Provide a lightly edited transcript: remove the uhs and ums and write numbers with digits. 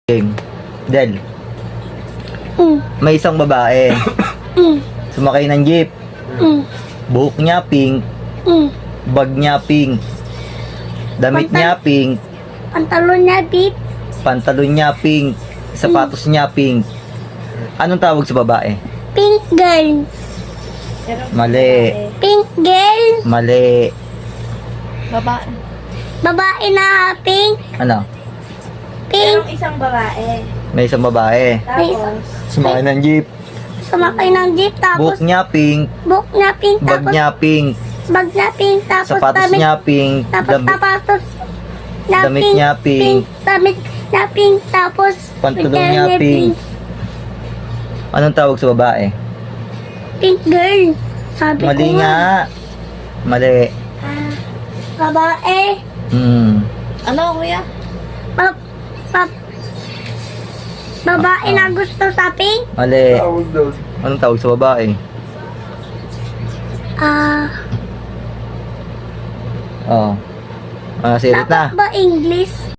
Game. Del, Mm. may isang babae. Mm. Sumakay ng jeep. Mm. Buhok niya pink. Mm. Bag niya pink. Damit niya pink. Pantalon niya beep. Pantalon niya pink. Sapatos niya pink. Anong tawag sa babae? Pink girl. Mali. Pink girl. Mali. Babae. Babae na pink. Ano? Pink. Merong isang babae. May isang babae. Tapos, Sumakay ng jeep. Sumakay ng jeep. Buhok Tapos niya pink. buhok niya pink. Bag Tapos niya pink. bag niya pink. Tapos Sapatos niya pink. Tapos sapatos Damit niya pink. Damit niya pink. Tapos Pantalon pantalon niya pink. Anong tawag sa babae? Pink girl. Sabi Mali ko nga. Mali. Ah, babae. ano kuya? Ba- ba- babae na gusto sa pink. Mali. Anong tawag sa babae? Ah, Oo. Sirit na. dapat ba English?